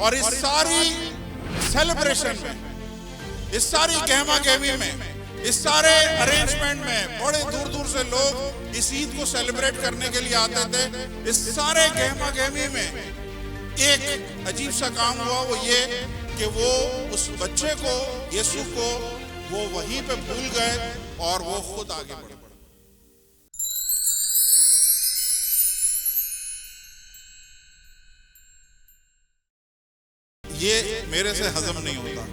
और इस सारी सेलिब्रेशन में, इस सारी गहमा गहमी में, इस सारे अरेंजमेंट में बड़े दूर दूर से लोग इस ईद को सेलिब्रेट करने के लिए आते थे। इस सारे गहमा गहमी में एक अजीब सा काम हुआ, वो ये कि वो उस बच्चे को, यीशु को, वो वहीं पे भूल गए और वो खुद आगे बढ़े। ये मेरे से हजम नहीं होता,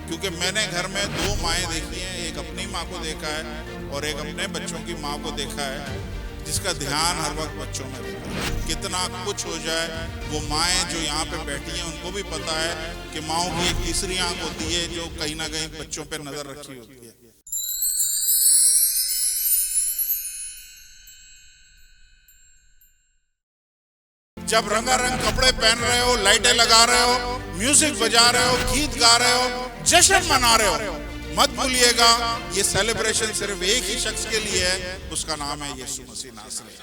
क्योंकि मैंने घर में दो माएँ देखी हैं, एक अपनी माँ को देखा है और एक अपने बच्चों की माँ को देखा है, जिसका ध्यान हर वक्त बच्चों में रहता है। कितना कुछ हो जाए, वो माएँ जो यहाँ पे बैठी हैं उनको भी पता है कि माँओं की एक तीसरी आंख होती है जो कहीं ना कहीं बच्चों पे नजर रखी होती है। जब रंगारंग कपड़े पहन रहे हो, लाइटें लगा रहे हो, म्यूजिक बजा रहे हो, गीत गा रहे हो, जश्न मना रहे हो, मत भूलिएगा ये सेलिब्रेशन सिर्फ एक ही शख्स के लिए है, उसका नाम है यीशु मसीह नासरी।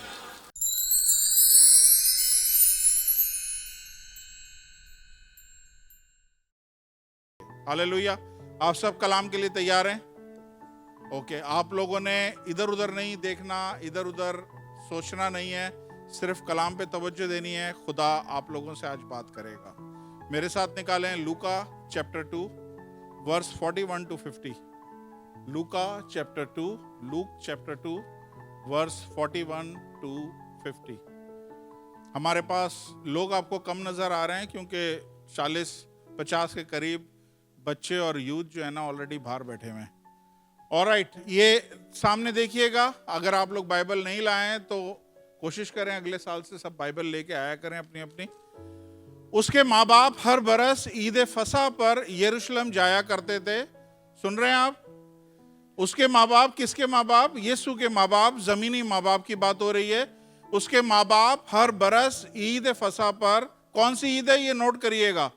हालेलुया। आप सब कलाम के लिए तैयार हैं? ओके। आप लोगों ने इधर उधर नहीं देखना, इधर उधर सोचना नहीं है, सिर्फ कलाम पे तवज्जो देनी है। खुदा आप लोगों से आज बात करेगा। मेरे साथ निकालें लूका चैप्टर 2 वर्स 41 to 50। लूका chapter 2, Luke chapter 2 verse 41 to 50। हमारे पास लोग आपको कम नजर आ रहे हैं क्योंकि 40-50 के करीब बच्चे और यूथ जो है ना ऑलरेडी बाहर बैठे हुए हैं। ऑलराइट, ये सामने देखिएगा। अगर आप लोग बाइबल नहीं लाए हैं तो कोशिश करें अगले साल से सब बाइबल लेके आया करें अपनी अपनी। उसके माँ बाप हर बरस ईद फसा पर यरूशलेम जाया करते थे। सुन रहे हैं आप? उसके माँ बाप, किसके माँ बाप? यीशु के माँ बाप, जमीनी माँ बाप की बात हो रही है। उसके माँ बाप हर बरस ईद फसा पर, कौन सी ईद है ये नोट करिएगा,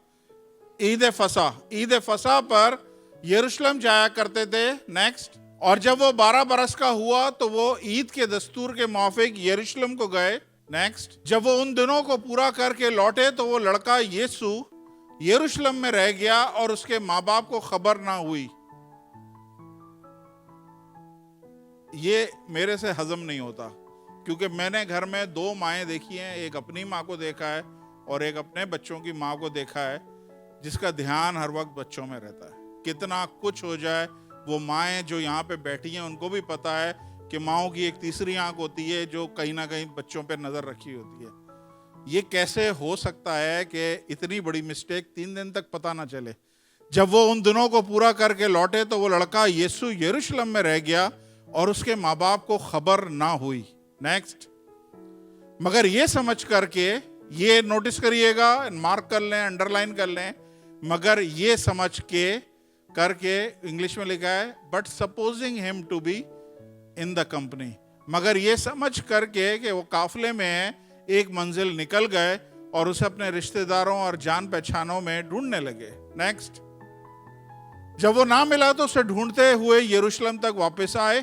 ईद फसा, ईद फसा पर यरूशलेम जाया करते थे। नेक्स्ट, और जब वो 12 बरस का हुआ तो वो ईद के दस्तूर के मुआफिक यरूशलेम को गए। नेक्स्ट, जब वो उन दिनों को पूरा करके लौटे तो वो लड़का यीशु यरूशलेम में रह गया और उसके माँ बाप को खबर ना हुई। ये मेरे से हजम नहीं होता, क्योंकि मैंने घर में दो माएँ देखी हैं, एक अपनी माँ को देखा है और एक अपने बच्चों की माँ को देखा है, जिसका ध्यान हर वक्त बच्चों में रहता है। कितना कुछ हो जाए, वो माएँ जो यहाँ पे बैठी हैं उनको भी पता है कि माँओं की एक तीसरी आंख होती है जो कहीं ना कहीं बच्चों पे नजर रखी होती है। ये कैसे हो सकता है कि इतनी बड़ी मिस्टेक 3 दिन तक पता ना चले? जब वो उन दिनों को पूरा करके लौटे तो वो लड़का यीशु यरूशलेम में रह गया और उसके माँ बाप को खबर ना हुई। नेक्स्ट, मगर ये समझ करके, ये नोटिस करिएगा, मार्क कर लें, अंडरलाइन कर लें, मगर ये समझ के करके इंग्लिश में लिखा है, but supposing him to be in the company, मगर ये समझ करके कि वो काफले में एक मंजिल निकल गए और उसे अपने रिश्तेदारों और जान पहचानों में ढूंढने लगे। नेक्स्ट, जब वो ना मिला तो उसे ढूंढते हुए यरूशलेम तक वापस आए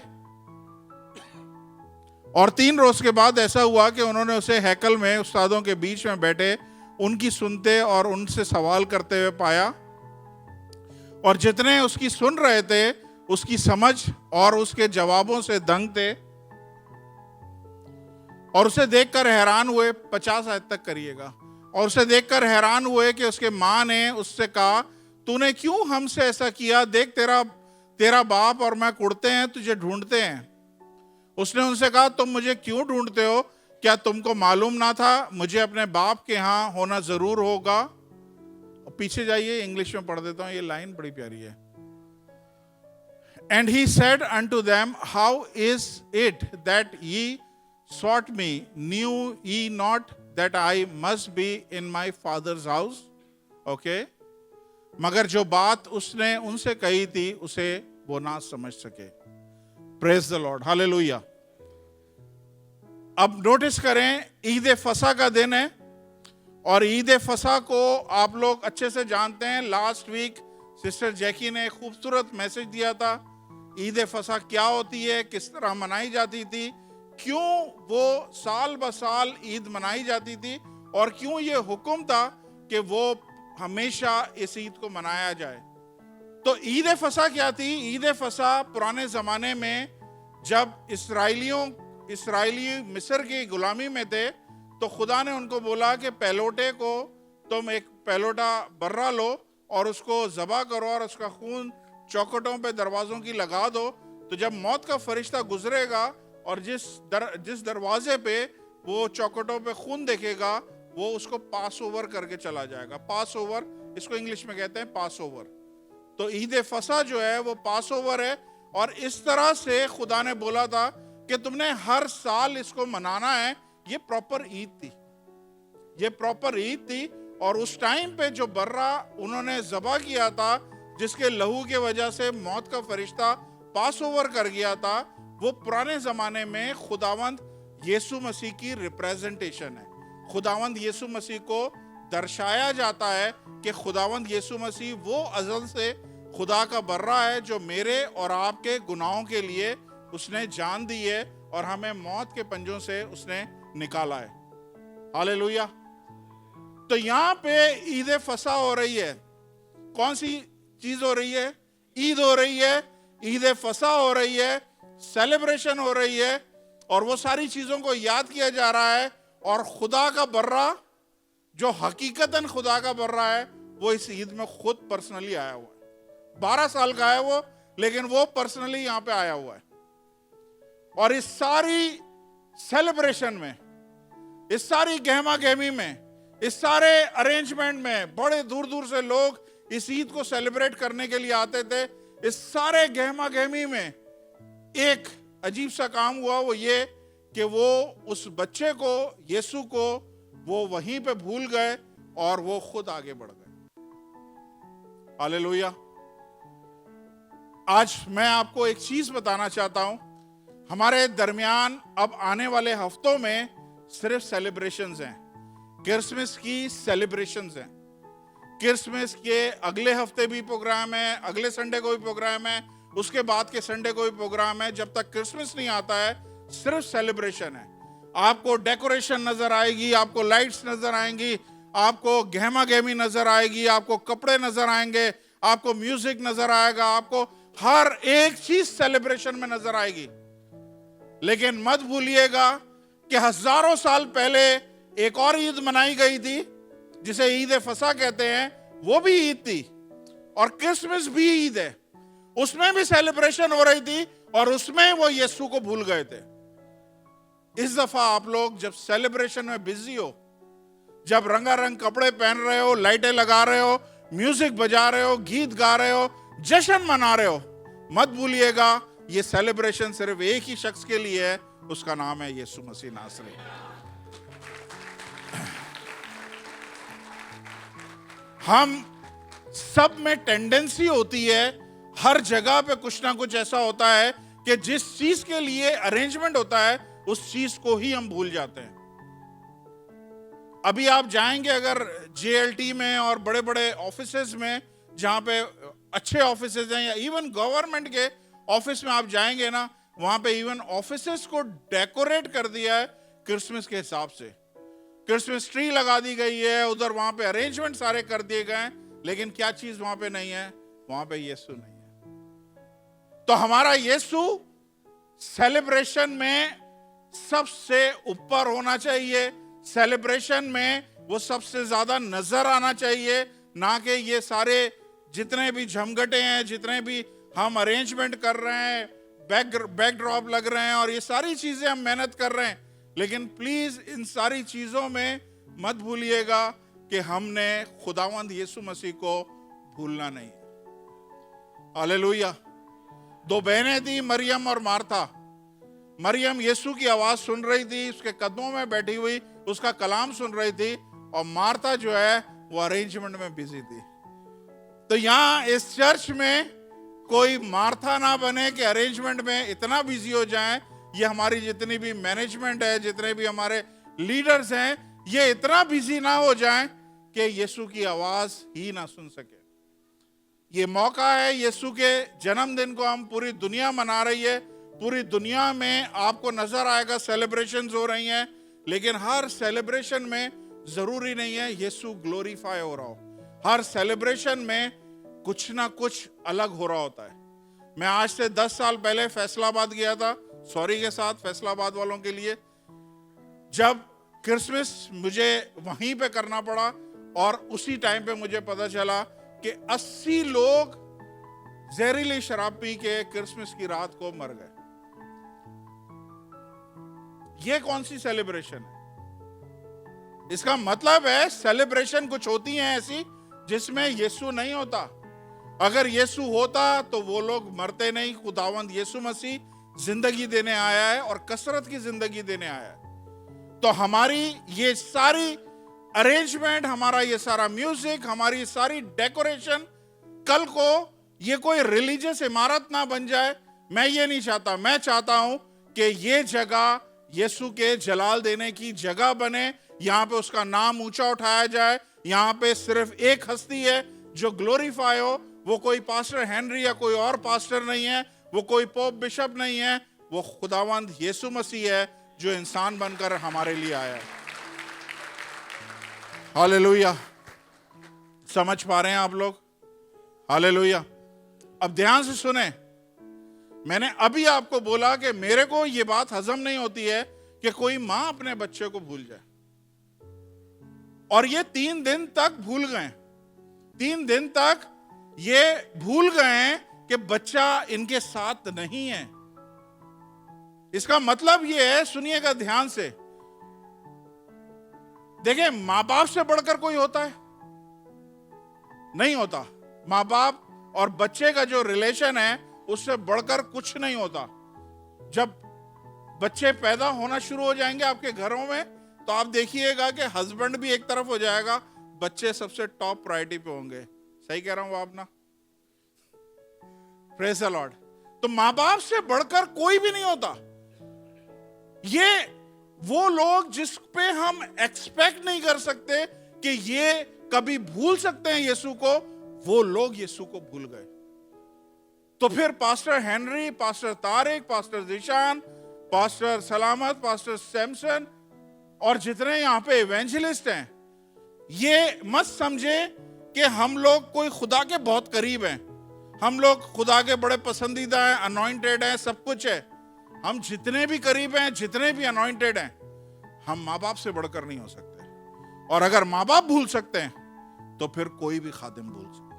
और 3 रोज के बाद ऐसा हुआ कि उन्होंने उसे हैकल में उस्तादों के बीच में बैठे उनकी सुनते और उनसे सवाल करते हुए पाया, और जितने उसकी सुन रहे थे उसकी समझ और उसके जवाबों से दंग थे और उसे देखकर हैरान हुए। 50 आयत तक करिएगा। और उसे देखकर हैरान हुए कि उसके माँ ने उससे कहा, तूने क्यों हमसे ऐसा किया? देख, तेरा बाप और मैं कुड़ते हैं, तुझे ढूंढते हैं। उसने उनसे कहा, तुम मुझे क्यों ढूंढते हो? क्या तुमको मालूम ना था मुझे अपने बाप के यहाँ होना जरूर होगा? और पीछे जाइए, इंग्लिश में पढ़ देता हूं, ये लाइन बड़ी प्यारी है। And he said unto them, how is it that ye sought me? Knew ye not that I must be in my father's house? Okay? मगर जो बात उसने उनसे कही थी उसे वो ना समझ सके। Praise the Lord, Hallelujah। अब नोटिस करें, ईद फसा का दिन है और ईद फसा को आप लोग अच्छे से जानते हैं। लास्ट वीक सिस्टर जैकी ने खूबसूरत मैसेज दिया था, ईद फसा क्या होती है, किस तरह मनाई जाती थी, क्यों वो साल ब साल ईद मनाई जाती थी और क्यों ये हुक्म था कि वो हमेशा इस ईद को मनाया जाए। तो ईद फसा क्या थी? ईद फसा पुराने जमाने में जब इसराइली मिस्र की गुलामी में थे, तो खुदा ने उनको बोला कि पहलोटे को तुम एक पहलोटा बर्रा लो और उसको ज़बह करो और उसका खून चौखटों पे दरवाज़ों की लगा दो। तो जब मौत का फरिश्ता गुजरेगा और जिस दरवाजे पे वो चौखटों पे खून देखेगा, वो उसको पास ओवर करके चला जाएगा। पास ओवर, इसको इंग्लिश में कहते हैं पास ओवर। तो ईद फसा जो है वो पास ओवर है। और इस तरह से खुदा ने बोला था कि तुमने हर साल इसको मनाना है। ये प्रॉपर ईद थी, ये प्रॉपर ईद थी। और उस टाइम पे जो बर्रा उन्होंने ज़बह किया था, जिसके लहू के वजह से मौत का फरिश्ता पास ओवर कर गया था, वो पुराने जमाने में खुदावंद यीशु मसीह की रिप्रेजेंटेशन है। खुदावंद यीशु मसीह को दर्शाया जाता है कि खुदावंद यीशु मसीह वो अज़ल से खुदा का बर्रा है जो मेरे और आपके गुनाहों के लिए उसने जान दी है और हमें मौत के पंजों से उसने निकाला है। हालेलुया। तो यहाँ पे ईद फसा हो रही है। कौन सी चीज हो रही है? ईद हो रही है, ईद फसा हो रही है, सेलिब्रेशन हो रही है और वो सारी चीजों को याद किया जा रहा है। और खुदा का बर्रा जो हकीकतन खुदा का बर्रा है, वो इस ईद में खुद पर्सनली आया हुआ है। 12 साल का है वो, लेकिन वो पर्सनली यहां पे आया हुआ है। और इस सारी सेलिब्रेशन में, इस सारी गहमा गहमी में, इस सारे अरेंजमेंट में बड़े दूर दूर से लोग इस ईद को सेलिब्रेट करने के लिए आते थे। इस सारे गहमा गहमी में एक अजीब सा काम हुआ, वो ये कि वो उस बच्चे को, यीशु को, वो वहीं पे भूल गए और वो खुद आगे बढ़ गए। हालेलुया। आज मैं आपको एक चीज बताना चाहता हूं। हमारे दरमियान अब आने वाले हफ्तों में सिर्फ सेलिब्रेशंस हैं। क्रिसमस की सेलिब्रेशंस हैं। क्रिसमस के अगले हफ्ते भी प्रोग्राम है, अगले संडे को भी प्रोग्राम है, उसके बाद के संडे को भी प्रोग्राम है। जब तक क्रिसमस नहीं आता है, सिर्फ सेलिब्रेशन है। आपको डेकोरेशन नजर आएगी, आपको लाइट्स नजर आएंगी, आपको गहमा गहमी नजर आएगी, आपको कपड़े नजर आएंगे, आपको म्यूजिक नजर आएगा, आपको हर एक चीज सेलिब्रेशन में नजर आएगी। लेकिन मत भूलिएगा कि हजारों साल पहले एक और ईद मनाई गई थी जिसे ईद फसा कहते हैं। वो भी ईद थी और क्रिसमस भी ईद है। उसमें भी सेलिब्रेशन हो रही थी और उसमें वो यीशु को भूल गए थे। इस दफा आप लोग जब सेलिब्रेशन में बिजी हो, जब रंगारंग कपड़े पहन रहे हो, लाइटें लगा रहे हो, म्यूजिक बजा रहे हो, गीत गा रहे हो, जश्न मना रहे हो, मत भूलिएगा ये सेलिब्रेशन सिर्फ एक ही शख्स के लिए है। उसका नाम है यीशु मसीह नासरी। हम सब में टेंडेंसी होती है, हर जगह पे कुछ ना कुछ ऐसा होता है कि जिस चीज के लिए अरेंजमेंट होता है उस चीज को ही हम भूल जाते हैं। अभी आप जाएंगे अगर जेएलटी में और बड़े बड़े ऑफिसेज में, जहां पे अच्छे ऑफिसेज हैं, या इवन गवर्नमेंट के ऑफिस में आप जाएंगे ना, वहां पे इवन ऑफिसेज को डेकोरेट कर दिया है क्रिसमस के हिसाब से। क्रिसमस ट्री लगा दी गई है उधर, वहां पे अरेंजमेंट सारे कर दिए गए हैं। लेकिन क्या चीज वहां पे नहीं है? वहां पे यीशु नहीं है। तो हमारा यीशु सेलिब्रेशन में सबसे ऊपर होना चाहिए। सेलिब्रेशन में वो सबसे ज्यादा नजर आना चाहिए, ना कि ये सारे जितने भी झमघटे हैं, जितने भी हम अरेंजमेंट कर रहे हैं, बैकड्रॉप लग रहे हैं और ये सारी चीजें हम मेहनत कर रहे हैं। लेकिन प्लीज इन सारी चीजों में मत भूलिएगा कि हमने खुदावंद यीशु मसीह को भूलना नहीं। हालेलुया। 2 बहनें थी, मरियम और मार्था। मरियम यीशु की आवाज सुन रही थी, उसके कदमों में बैठी हुई उसका कलाम सुन रही थी, और मार्था जो है वो अरेंजमेंट में बिजी थी। तो यहां इस चर्च में कोई मार्था ना बने कि अरेंजमेंट में इतना बिजी हो जाएं। ये हमारी जितनी भी मैनेजमेंट है, जितने भी हमारे लीडर्स हैं, ये इतना बिजी ना हो जाएं कि यीशु की आवाज ही ना सुन सके। ये मौका है, यीशु के जन्मदिन को हम पूरी दुनिया मना रही है। पूरी दुनिया में आपको नजर आएगा सेलिब्रेशंस हो रही हैं, लेकिन हर सेलिब्रेशन में जरूरी नहीं है यीशु ग्लोरीफाई हो रहा हो। हर सेलिब्रेशन में कुछ ना कुछ अलग हो रहा होता है। मैं आज से 10 साल पहले फैसलाबाद गया था, सॉरी के साथ फैसलाबाद वालों के लिए, जब क्रिसमस मुझे वहीं पे करना पड़ा और उसी टाइम पे मुझे पता चला कि 80 लोग जहरीली शराब पी के क्रिसमस की रात को मर गए। ये कौन सी सेलिब्रेशन है? इसका मतलब है सेलिब्रेशन कुछ होती हैं ऐसी जिसमें यीशु नहीं होता। अगर यीशु होता तो वो लोग मरते नहीं। खुदावंद यीशु मसीह जिंदगी देने आया है और कसरत की जिंदगी देने आया है। तो हमारी ये सारी अरेंजमेंट, हमारा ये सारा म्यूजिक, हमारी सारी डेकोरेशन, कल को ये कोई रिलीजियस इमारत ना बन जाए। मैं ये नहीं चाहता। मैं चाहता हूं कि ये जगह यीशु के जलाल देने की जगह बने। यहां पे उसका नाम ऊंचा उठाया जाए। यहां पे सिर्फ एक हस्ती है जो ग्लोरीफाई हो। वो कोई पास्टर हेनरी या कोई और पास्टर नहीं है, वो कोई पोप बिशप नहीं है, वो खुदावंद यीशु मसीह है जो इंसान बनकर हमारे लिए आया है। हालेलुया। समझ पा रहे हैं आप लोग? हालेलुया। अब ध्यान से सुने। मैंने अभी आपको बोला कि मेरे को यह बात हजम नहीं होती है कि कोई मां अपने बच्चे को भूल जाए, और ये 3 दिन तक भूल गए। 3 दिन तक ये भूल गए कि बच्चा इनके साथ नहीं है। इसका मतलब ये है, सुनिएगा ध्यान से, देखिए, मां बाप से बढ़कर कोई होता है? नहीं होता। मां बाप और बच्चे का जो रिलेशन है उससे बढ़कर कुछ नहीं होता। जब बच्चे पैदा होना शुरू हो जाएंगे आपके घरों में, तो आप देखिएगा कि हस्बैंड भी एक तरफ हो जाएगा, बच्चे सबसे टॉप प्रायोरिटी पे होंगे। सही कह रहा हूं आप ना? Praise the Lord. तो मां बाप से बढ़कर कोई भी नहीं होता। ये वो लोग जिस पे हम एक्सपेक्ट नहीं कर सकते कि ये कभी भूल सकते हैं यीशु को, वो लोग यीशु को भूल गए। तो फिर pastor Henry, pastor Tariq, pastor Zeeshan, pastor Salamat, pastor Samson और जितने यहां पे इवेंजलिस्ट हैं, ये मत समझे कि हम लोग कोई खुदा के बहुत करीब हैं, हम लोग खुदा के बड़े पसंदीदा हैं, अनॉइंटेड हैं, सब कुछ है। हम जितने भी करीब हैं, जितने भी अनॉइंटेड हैं, हम माँ बाप से बढ़कर नहीं हो सकते। और अगर माँ बाप भूल सकते हैं तो फिर कोई भी खादिम भूल सकता है।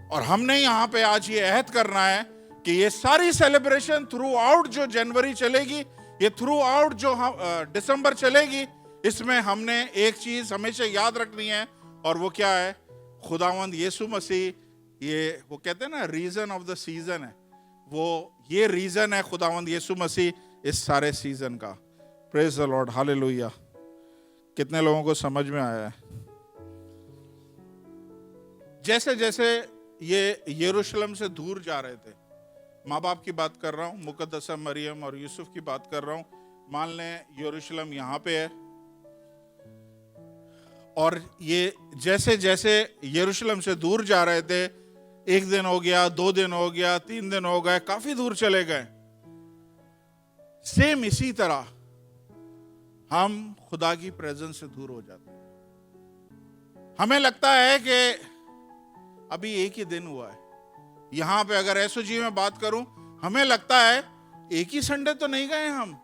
और हमने यहां पे आज ये अहद करना है कि ये सारी सेलिब्रेशन थ्रू आउट जो जनवरी चलेगी, ये थ्रू आउट जो दिसंबर चलेगी, इसमें हमने एक चीज हमेशा याद रखनी है, और वो क्या है? खुदावंद यीशु मसीह, ये वो कहते हैं ना, रीजन ऑफ द सीजन है। वो ये रीजन है खुदावंद यीशु मसीह इस सारे सीजन का। Praise the Lord. हालेलुया। कितने लोगों को समझ में आया है? जैसे जैसे ये यरूशलेम से दूर जा रहे थे, माँ बाप की बात कर रहा हूं, मुकद्दसा मरियम और यूसुफ की बात कर रहा हूं। मान लें यरूशलेम यहां पे है, और ये जैसे जैसे यरूशलेम से दूर जा रहे थे, 1 दिन हो गया, 2 दिन हो गया, 3 दिन हो गए, काफी दूर चले गए। सेम इसी तरह हम खुदा की प्रेजेंस से दूर हो जाते हैं। हमें लगता है कि अभी 1 ही दिन हुआ है। यहां पे अगर एसओजी में बात करूं, हमें लगता है 1 ही संडे तो नहीं गए हम,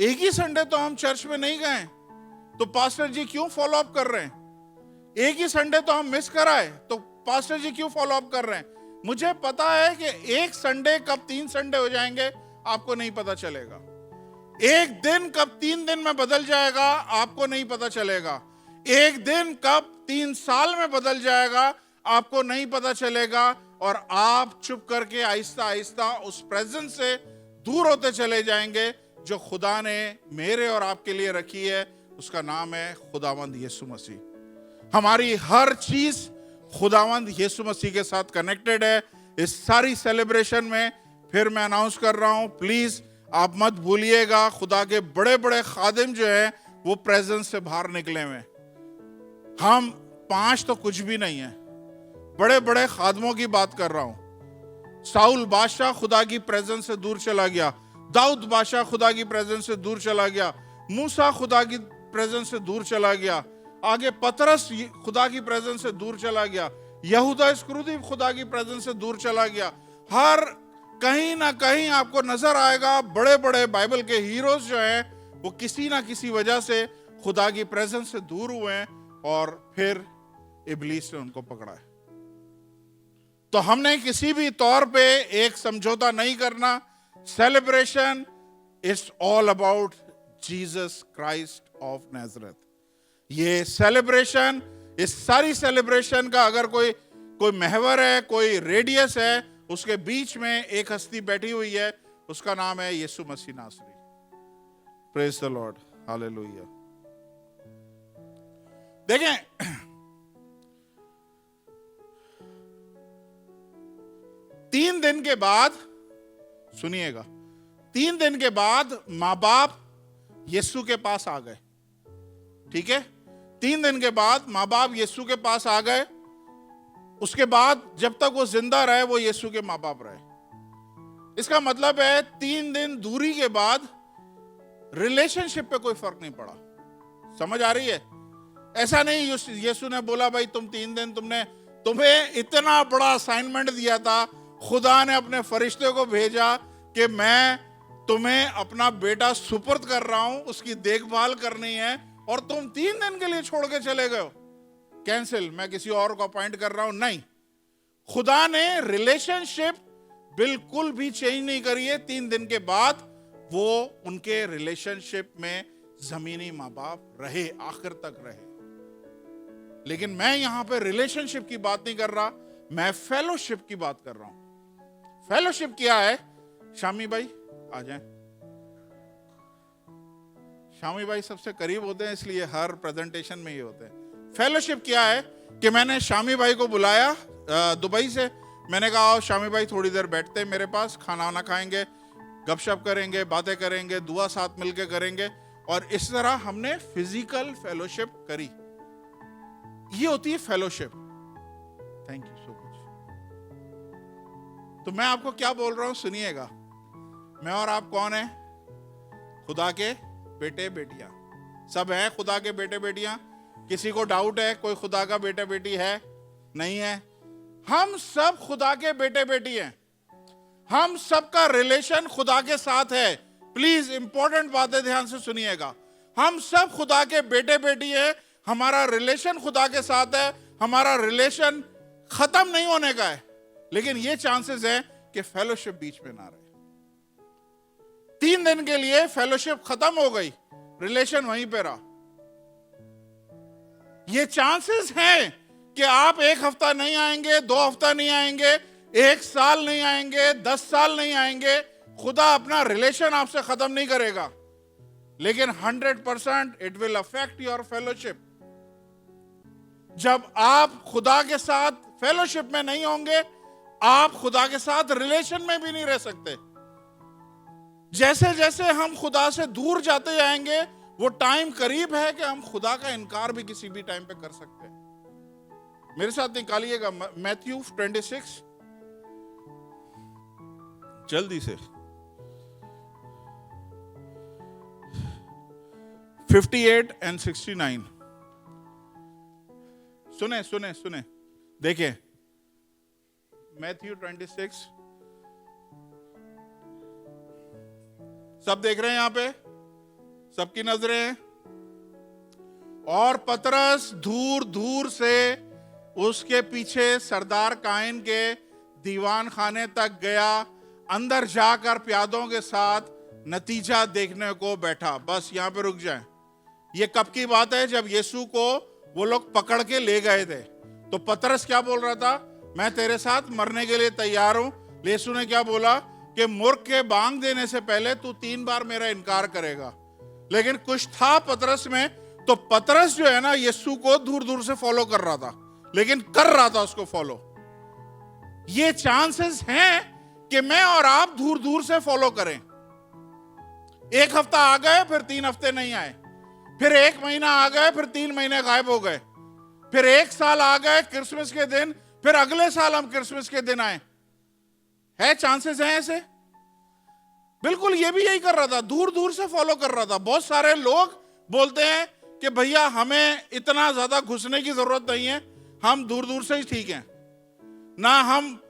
1 ही संडे तो हम चर्च में नहीं गए, तो पास्टर जी क्यों फॉलो अप कर रहे हैं? 1 ही संडे तो हम मिस कराए, तो पास्टर जी क्यों फॉलो अप कर रहे हैं? मुझे पता है कि 1 संडे कब 3 संडे हो जाएंगे आपको नहीं पता चलेगा। 1 दिन कब 3 दिन में बदल जाएगा आपको नहीं पता चलेगा। 1 दिन कब 3 साल में बदल जाएगा आपको नहीं पता चलेगा। और आप चुप करके आहिस्ता आहिस्ता उस प्रेजेंस से दूर होते चले जाएंगे जो खुदा ने मेरे और आपके लिए रखी है। उसका नाम है खुदावंद यीशु मसीह। हमारी हर चीज खुदावंद यीशु मसीह के साथ कनेक्टेड है। इस सारी सेलिब्रेशन में फिर मैं अनाउंस कर रहा हूं, प्लीज आप मत भूलिएगा, खुदा के बड़े बड़े खादिम जो है वो प्रेजेंस से बाहर निकले हुए। हम 5 तो कुछ भी नहीं है, बड़े बड़े खादमों की बात कर रहा हूं। साउल बादशाह खुदा की प्रेजेंस से दूर चला गया, दाऊद बादशाह खुदा की प्रेजेंस से दूर चला गया, मूसा खुदा की प्रेजेंस से दूर चला गया, आगे पतरस खुदा की प्रेजेंस से दूर चला गया, यहूदा इस्करियोती खुदा की प्रेजेंस से दूर चला गया। हर कहीं ना कहीं आपको नजर आएगा बड़े बड़े बाइबल के हीरोज जो हैं वो किसी ना किसी वजह से खुदा की प्रेजेंस से दूर हुए हैं और फिर इब्लीस ने उनको पकड़ा है। तो हमने किसी भी तौर पे एक समझौता नहीं करना। Celebration is all about Jesus Christ of Nazareth. ये सेलिब्रेशन, इस सारी सेलिब्रेशन का अगर कोई महवर है, कोई रेडियस है, उसके बीच में एक हस्ती बैठी हुई है, उसका नाम है यीशु मसीह नासरी। Praise the Lord, hallelujah. देखें, तीन दिन के बाद, सुनिएगा, 3 दिन के बाद मां बाप यीशु के पास आ गए। ठीक है, 3 दिन के बाद मां बाप यीशु के पास आ गए। उसके बाद जब तक वो जिंदा रहे वो यीशु के मां बाप रहे। इसका मतलब है 3 दिन दूरी के बाद रिलेशनशिप पे कोई फर्क नहीं पड़ा। समझ आ रही है? ऐसा नहीं यीशु ने बोला भाई तुम 3 दिन, तुम्हें इतना बड़ा असाइनमेंट दिया था, खुदा ने अपने फरिश्ते को भेजा कि मैं तुम्हें अपना बेटा सुपुर्द कर रहा हूं, उसकी देखभाल करनी है, और तुम 3 दिन के लिए छोड़ के चले गए हो। कैंसिल, मैं किसी और को अपॉइंट कर रहा हूं। नहीं, खुदा ने रिलेशनशिप बिल्कुल भी चेंज नहीं करी है। 3 दिन के बाद वो उनके रिलेशनशिप में जमीनी मां बाप रहे, आखिर तक रहे। लेकिन मैं यहां पे रिलेशनशिप की बात नहीं कर रहा, मैं फेलोशिप की बात कर रहा हूं। फेलोशिप क्या है? शामी भाई आ जाएं। शामी भाई सबसे करीब होते हैं, इसलिए हर प्रेजेंटेशन में ये होते हैं। फेलोशिप क्या है कि मैंने शामी भाई को बुलाया दुबई से। मैंने कहा आओ शामी भाई थोड़ी देर बैठते हैं मेरे पास, खाना वाना खाएंगे, गपशप करेंगे, बातें करेंगे, दुआ साथ मिलके करेंगे। और इस तरह हमने फिजिकल फेलोशिप करी। ये होती है fellowship. Thank you so much. तो मैं आपको क्या बोल रहा हूं, सुनिएगा। मैं और आप कौन है? खुदा के बेटे बेटियां। सब हैं खुदा के बेटे बेटियां। किसी को डाउट है कोई खुदा का बेटा बेटी है? नहीं है। हम सब खुदा के बेटे बेटी हैं। हम सबका रिलेशन खुदा के साथ है। प्लीज इंपॉर्टेंट बातें ध्यान से सुनिएगा। हम सब खुदा के बेटे बेटी हैं। हमारा रिलेशन खुदा के साथ है। हमारा रिलेशन खत्म नहीं होने का है, लेकिन ये चांसेस है कि फेलोशिप बीच में ना रहे। 3 दिन के लिए फेलोशिप खत्म हो गई, रिलेशन वहीं पे रहा। ये चांसेस हैं कि आप 1 हफ्ता नहीं आएंगे, 2 हफ्ता नहीं आएंगे, 1 साल नहीं आएंगे, 10 साल नहीं आएंगे, खुदा अपना रिलेशन आपसे खत्म नहीं करेगा, लेकिन 100% it will affect your fellowship. जब आप खुदा के साथ फेलोशिप में नहीं होंगे, आप खुदा के साथ रिलेशन में भी नहीं रह सकते। जैसे जैसे हम खुदा से दूर जाते जाएंगे, वो टाइम करीब है कि हम खुदा का इनकार भी किसी भी टाइम पे कर सकते हैं। मेरे साथ निकालिएगा मैथ्यू 26, जल्दी से 58 और 69। सुने सुने सुने, देखिए मैथ्यू 26। सब देख रहे हैं यहां पे? सबकी नजरें हैं। और पतरस दूर दूर से उसके पीछे सरदार काइन के दीवान खाने तक गया, अंदर जाकर प्यादों के साथ नतीजा देखने को बैठा। बस यहां पे रुक जाएं। ये कब की बात है? जब यीशु को वो लोग पकड़ के ले गए थे। तो पतरस क्या बोल रहा था? मैं तेरे साथ मरने के लिए तैयार हूं। यीशु ने क्या बोला कि मूर्ख के बांग देने से पहले तू 3 बार मेरा इनकार करेगा। लेकिन कुछ था पतरस में, तो पतरस जो है ना यीशु को दूर दूर से फॉलो कर रहा था, लेकिन कर रहा था उसको फॉलो। ये चांसेस हैं कि मैं और आप दूर दूर से फॉलो करें। 1 हफ्ता आ गए, फिर 3 हफ्ते नहीं आए, फिर 1 महीना आ गए, फिर 3 महीने गायब हो गए, फिर 1 साल आ गए क्रिसमस के दिन, फिर अगले साल हम क्रिसमस के दिन आए। है चांसेस हैं ऐसे? बिल्कुल ये भी यही कर रहा था, दूर दूर से फॉलो कर रहा था। बहुत सारे लोग बोलते हैं कि भैया हमें इतना ज्यादा घुसने की जरूरत नहीं है, हम दूर दूर से ही ठीक हैं, ना हम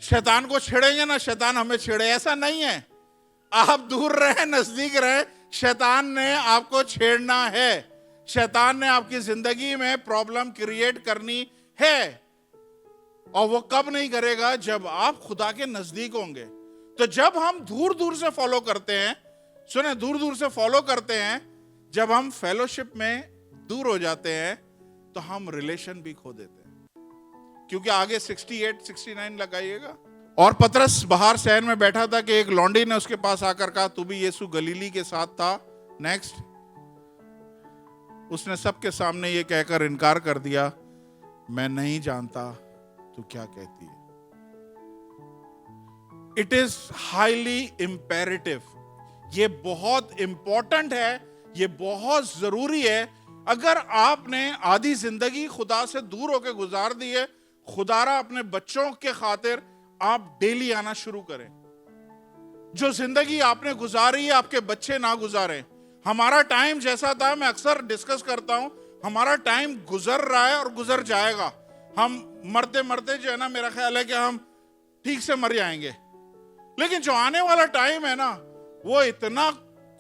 शैतान को छेड़ेंगे ना शैतान हमें छेड़े, ऐसा नहीं है। आप दूर रहे नजदीक रहे, शैतान ने आपको छेड़ना है, शैतान ने आपकी जिंदगी में प्रॉब्लम क्रिएट करनी है। और वो कब नहीं करेगा? जब आप खुदा के नजदीक होंगे। तो जब हम दूर दूर से फॉलो करते हैं, सुने, दूर दूर से फॉलो करते हैं, जब हम फेलोशिप में दूर हो जाते हैं तो हम रिलेशन भी खो देते हैं। क्योंकि आगे 68 69 लगाइएगा। और पतरस बाहर शहर में बैठा था कि एक लौंडी ने उसके पास आकर कहा, तू भी यीशु गलीली के साथ था? नेक्स्ट, उसने सबके सामने ये कहकर इनकार कर दिया, मैं नहीं जानता, तू क्या कहती है। इट इज हाईली इंपेरेटिव, ये बहुत इंपॉर्टेंट है, ये बहुत जरूरी है। अगर आपने आधी जिंदगी खुदा से दूर होकर गुजार दी है, खुदारा अपने बच्चों के खातिर आप डेली आना शुरू करें। जो जिंदगी आपने गुजारी है आपके बच्चे ना गुजारें। हमारा टाइम जैसा था, मैं अक्सर डिस्कस करता हूं, हमारा टाइम गुजर रहा है और गुजर जाएगा। हम मरते मरते जो है ना, मेरा ख्याल है कि हम ठीक से मर जाएंगे। लेकिन जो आने वाला टाइम है ना, वो इतना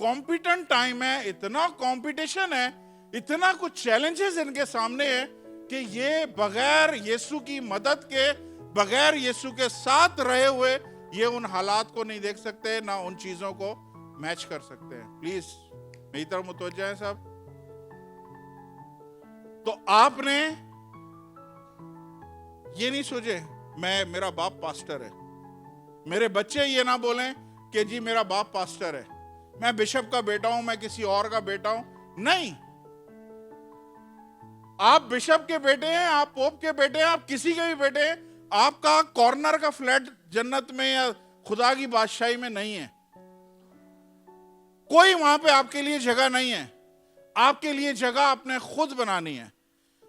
कॉम्पिटेंट टाइम है, इतना कंपटीशन है, इतना कुछ चैलेंजेस इनके सामने है कि ये बगैर यीशु की मदद के, बगैर यीशु के साथ रहे हुए ये उन हालात को नहीं देख सकते, ना उन चीजों को मैच कर सकते हैं। प्लीज मेरी तरफ मुतवज्जह है सब। तो आपने ये नहीं सोचे मेरा बाप पास्टर है, मेरे बच्चे ये ना बोलें कि जी मेरा बाप पास्टर है, मैं बिशप का बेटा हूं, मैं किसी और का बेटा हूं। नहीं, आप बिशप के बेटे हैं, आप पोप के बेटे हैं, आप किसी के भी बेटे हैं। आपका कॉर्नर का फ्लैट जन्नत में या खुदा की बादशाही में नहीं है। कोई वहां पे आपके लिए जगह नहीं है। आपके लिए जगह आपने खुद बनानी है।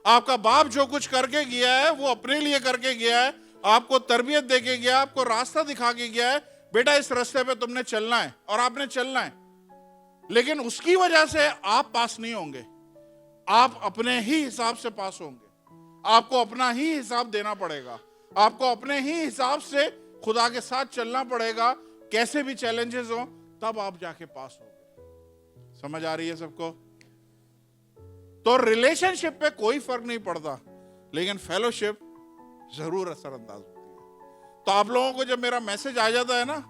आपका बाप जो कुछ करके गया है वो अपने लिए करके गया है, आपको तरबियत देके गया, आपको रास्ता दिखा के गया है, बेटा इस रास्ते पे तुमने चलना है और आपने चलना है। लेकिन उसकी वजह से आप पास नहीं होंगे, आप अपने ही हिसाब से पास होंगे। आपको अपना ही हिसाब देना पड़ेगा, आपको अपने ही हिसाब से खुदा के साथ चलना पड़ेगा। कैसे भी चैलेंजेस हो तब आप जाके पास होंगे। समझ आ रही है सबको? तो रिलेशनशिप पे कोई फर्क नहीं पड़ता, लेकिन फेलोशिप जरूर असरअंदाज होती है। तो आप लोगों को जब मेरा मैसेज आ जाता है ना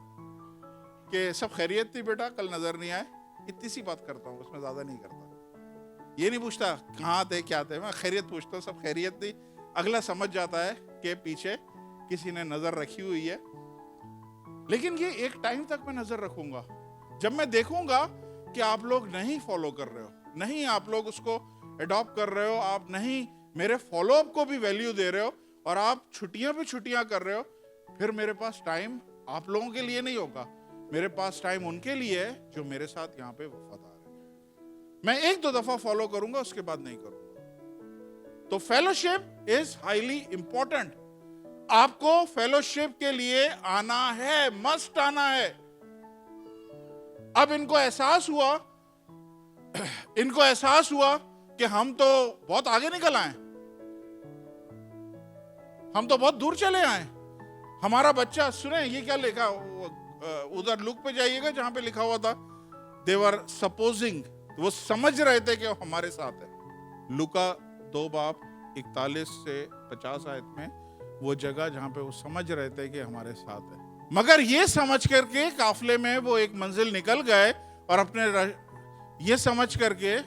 कि सब खैरियत थी बेटा, कल नजर नहीं आए, इतनी सी बात करता हूं, उसमें ज्यादा नहीं करता। ये नहीं पूछता कहाँ थे क्या थे, मैं खैरियत पूछता हूँ, सब खैरियत थी। अगला समझ जाता है कि पीछे किसी ने नजर रखी हुई है। लेकिन ये एक टाइम तक मैं नजर रखूंगा, जब मैं देखूंगा कि आप लोग नहीं फॉलो कर रहे हो, नहीं आप लोग उसको अडॉप्ट कर रहे हो, आप नहीं मेरे फॉलोअप को भी वैल्यू दे रहे हो, और आप छुट्टियां पे छुट्टियां कर रहे हो, फिर मेरे पास टाइम आप लोगों के लिए नहीं होगा, मेरे पास टाइम उनके लिए है जो मेरे साथ यहाँ पे वफादार है। मैं एक दो दफा फॉलो करूंगा, उसके बाद नहीं करूंगा। तो फेलोशिप इज हाईली इंपॉर्टेंट। आपको फेलोशिप के लिए आना है, मस्ट आना है। अब इनको एहसास हुआ कि हम तो बहुत आगे निकल आए, हम तो बहुत दूर चले आए। हमारा बच्चा, सुने ये क्या लिखा, उधर लुक पे जाइएगा जहां पे लिखा हुआ था, दे वर सपोजिंग, वो समझ रहे थे कि वो हमारे साथ है। लुका 2:41 से 50 आयत में वो जगह जहां पे वो समझ रहे थे कि हमारे साथ है। मगर ये समझ करके काफले में वो एक मंजिल निकल गए, और अपने ये समझ करके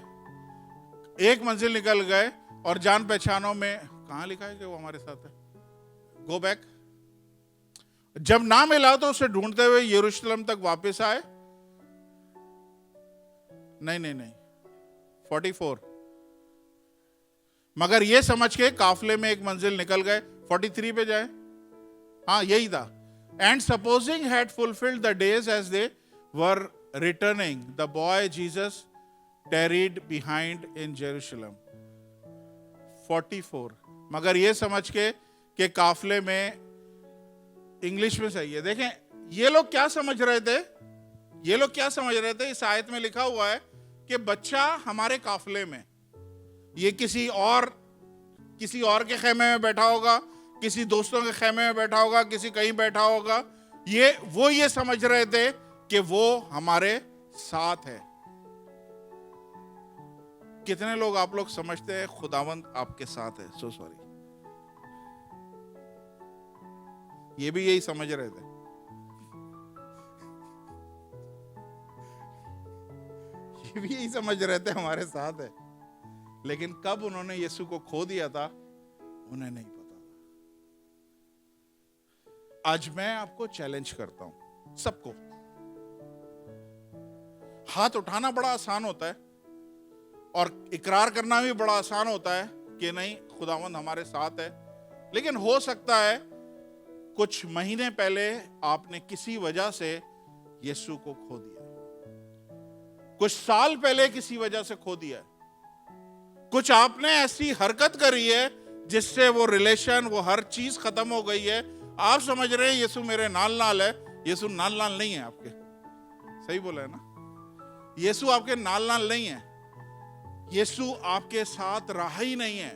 एक मंजिल निकल गए, और जान पहचानों में कहां लिखा है कि वो हमारे साथ है, गो बैक। जब ना मिला तो उसे ढूंढते हुए यरूशलेम तक वापस आए। नहीं 44, मगर ये समझ के काफले में एक मंजिल निकल गए। 43 पे जाए, हाँ यही था। And supposing had fulfilled the days as they were returning, the boy Jesus tarried behind in Jerusalem. 44, मगर ये समझ के कि काफले में, इंग्लिश में सही है, देखें ये लोग क्या समझ रहे थे, इस आयत में लिखा हुआ है कि बच्चा हमारे काफिले में, ये किसी और के खेमे में बैठा होगा, किसी दोस्तों के खेमे में बैठा होगा, किसी कहीं बैठा होगा, ये समझ रहे थे कि वो हमारे साथ है। कितने लोग आप लोग समझते हैं खुदावंद आपके साथ है? सो सॉरी, ये भी यही समझ रहे थे। ये भी यही समझ रहे थे हमारे साथ है, लेकिन कब उन्होंने यीशु को खो दिया था उन्हें नहीं पता था। आज मैं आपको चैलेंज करता हूं, सबको। हाथ उठाना बड़ा आसान होता है और इकरार करना भी बड़ा आसान होता है कि नहीं, खुदावंद हमारे साथ है। लेकिन हो सकता है कुछ महीने पहले आपने किसी वजह से यीशु को खो दिया, कुछ साल पहले किसी वजह से खो दिया, कुछ आपने ऐसी हरकत करी है जिससे वो रिलेशन, वो हर चीज खत्म हो गई है। आप समझ रहे हैं यीशु मेरे नाल नाल है, यीशु नाल नाल नहीं है आपके। सही बोला है ना? यीशु आपके नाल नाल नहीं है, यीशु आपके साथ रहा ही नहीं है।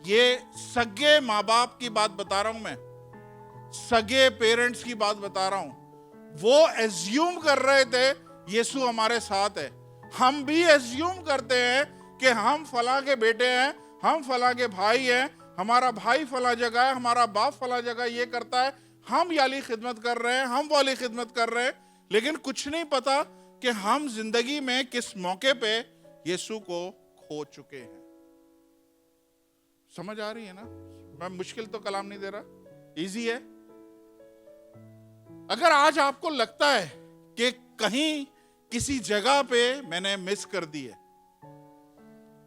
ये सगे माँ बाप की बात बता रहा हूं मैं, सगे पेरेंट्स की बात बता रहा हूं। वो एज्यूम कर रहे थे यीशु हमारे साथ है। हम भी एज्यूम करते हैं कि हम फला के बेटे हैं, हम फला के भाई हैं, हमारा भाई फला जगह है, हमारा बाप फला जगह ये करता है, हम याली खिदमत कर रहे हैं, हम वाली खिदमत कर रहे हैं। लेकिन कुछ नहीं पता कि हम जिंदगी में किस मौके पे यीशु को खो चुके हैं। समझ आ रही है ना? मैं मुश्किल तो कलाम नहीं दे रहा, इजी है। अगर आज आपको लगता है कि कहीं किसी जगह पे मैंने मिस कर दी है,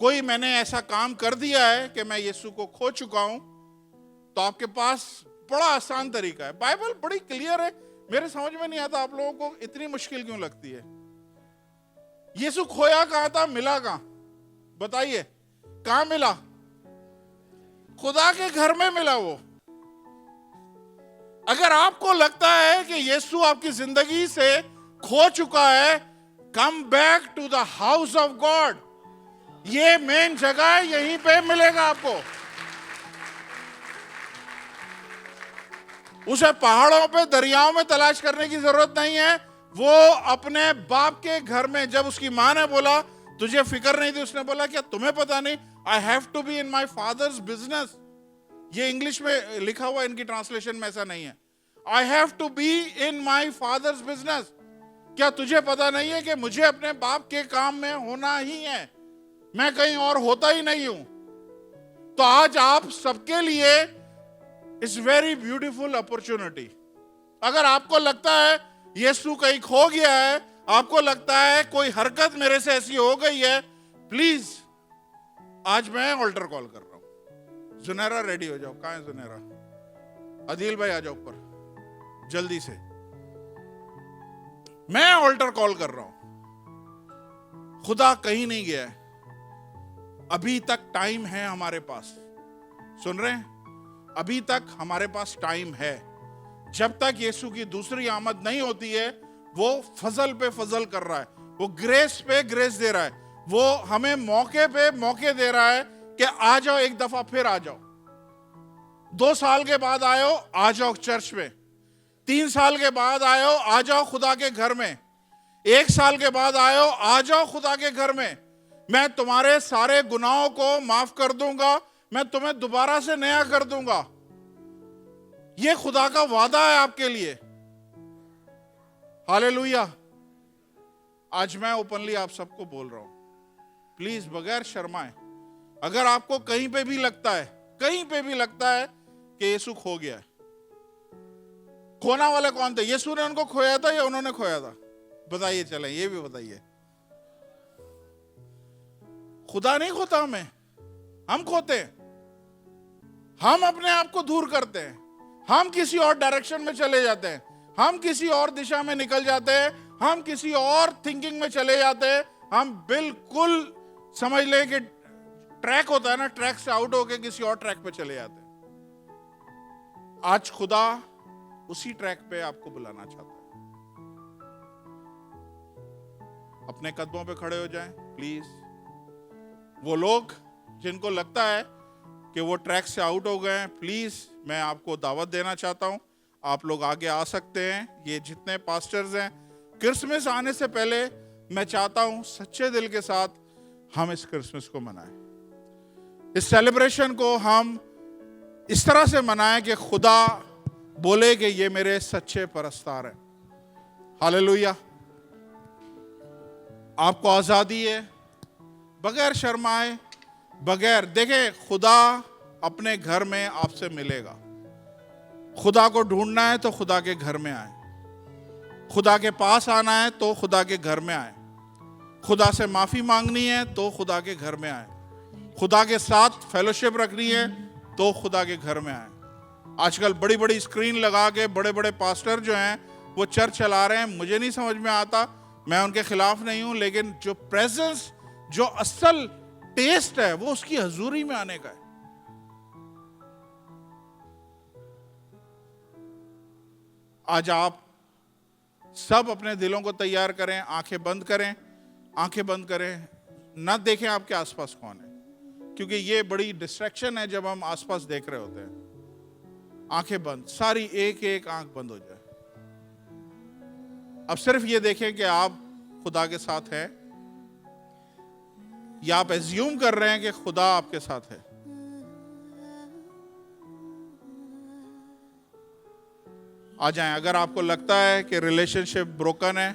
कोई मैंने ऐसा काम कर दिया है कि मैं यीशु को खो चुका हूं, तो आपके पास बड़ा आसान तरीका है। बाइबल बड़ी क्लियर है। मेरे समझ में नहीं आता आप लोगों को इतनी मुश्किल क्यों लगती है। यीशु खोया कहां था, मिला कहां? बताइए, कहां मिला? खुदा के घर में मिला वो। अगर आपको लगता है कि यीशु आपकी जिंदगी से खो चुका है, come back to the house of God. ये मेन जगह है, यहीं पे मिलेगा आपको। उसे पहाड़ों पे, दरियाओं में तलाश करने की जरूरत नहीं है। वो अपने बाप के घर में, जब उसकी मां ने बोला तुझे फिक्र नहीं थी, उसने बोला क्या तुम्हें पता नहीं, I have to be in my father's business. ये इंग्लिश में लिखा हुआ, इनकी ट्रांसलेशन में ऐसा नहीं है। I have to be in my father's business. क्या तुझे पता नहीं है कि मुझे अपने बाप के काम में होना ही है, मैं कहीं और होता ही नहीं हूं। तो आज आप सबके लिए इट्स वेरी ब्यूटीफुल अपॉर्चुनिटी। अगर आपको लगता है यीशु कहीं खो गया है, आपको लगता है कोई हरकत मेरे से ऐसी हो गई है, प्लीज आज मैं ऑल्टर कॉल कर रहा हूं। जुनेरा रेडी हो जाओ। कहां है जुनेरा? अदील भाई आ जाओ ऊपर जल्दी से। मैं ऑल्टर कॉल कर रहा हूं। खुदा कहीं नहीं गया है, अभी तक टाइम है हमारे पास। सुन रहे हैं? अभी तक हमारे पास टाइम है। जब तक यीशु की दूसरी आमद नहीं होती है, वो फजल पे फजल कर रहा है, वो ग्रेस पे ग्रेस दे रहा है, वो हमें मौके पे मौके दे रहा है कि आ जाओ, एक दफा फिर आ जाओ। 2 साल के बाद आयो, आ जाओ चर्च में। 3 साल के बाद आयो, आ जाओ खुदा के घर में। 1 साल के बाद आयो, आ जाओ खुदा के घर में। मैं तुम्हारे सारे गुनाहों को माफ कर दूंगा, मैं तुम्हें दोबारा से नया कर दूंगा। यह खुदा का वादा है आपके लिए। हालेलुया। आज मैं ओपनली आप सबको बोल रहा हूं, प्लीज बगैर शर्माए, अगर आपको कहीं पे भी लगता है, कहीं पे भी लगता है कि यीशु खो गया है। खोना वाले कौन थे? यीशु ने उनको खोया था या उन्होंने खोया था? बताइए, चलें ये भी बताइए। खुदा नहीं खोता हमें, हम खोते हैं। हम अपने आप को दूर करते हैं, हम किसी और डायरेक्शन में चले जाते हैं, हम किसी और दिशा में निकल जाते हैं, हम किसी और थिंकिंग में चले जाते हैं। हम बिल्कुल समझ ले कि ट्रैक होता है ना, ट्रैक से आउट होके किसी और ट्रैक पे चले जाते हैं। आज खुदा उसी ट्रैक पे आपको बुलाना चाहता है। अपने कदमों पे खड़े हो जाएं। प्लीज। वो लोग जिनको लगता है कि वो ट्रैक से आउट हो गए हैं, प्लीज मैं आपको दावत देना चाहता हूं, आप लोग आगे आ सकते हैं। ये जितने पास्टर्स हैं, क्रिसमस आने से पहले मैं चाहता हूं सच्चे दिल के साथ हम इस क्रिसमस को मनाएं। इस सेलिब्रेशन को हम इस तरह से मनाएं कि खुदा बोले कि ये मेरे सच्चे परस्तार हैं। हालेलुया। आपको आजादी है, बगैर शर्माए, बगैर देखे, खुदा अपने घर में आपसे मिलेगा। खुदा को ढूंढना है तो खुदा के घर में आए, खुदा के पास आना है तो खुदा के घर में आए, खुदा से माफी मांगनी है तो खुदा के घर में आए, खुदा के साथ फेलोशिप रखनी है तो खुदा के घर में आए। आजकल बड़ी बड़ी स्क्रीन लगा के बड़े बड़े पास्टर जो हैं वो चर्च चला रहे हैं, मुझे नहीं समझ में आता, मैं उनके खिलाफ नहीं हूं, लेकिन जो प्रेजेंस, जो असल टेस्ट है वो उसकी हजूरी में आने का है। आज आप सब अपने दिलों को तैयार करें, आंखें बंद करें, आंखें बंद करें, ना देखें आपके आसपास कौन है, क्योंकि ये बड़ी डिस्ट्रैक्शन है जब हम आसपास देख रहे होते हैं। आंखें बंद, सारी एक एक आंख बंद हो जाए। अब सिर्फ ये देखें कि आप खुदा के साथ हैं, या आप एज्यूम कर रहे हैं कि खुदा आपके साथ है। आ जाएं। अगर आपको लगता है कि रिलेशनशिप ब्रोकन है,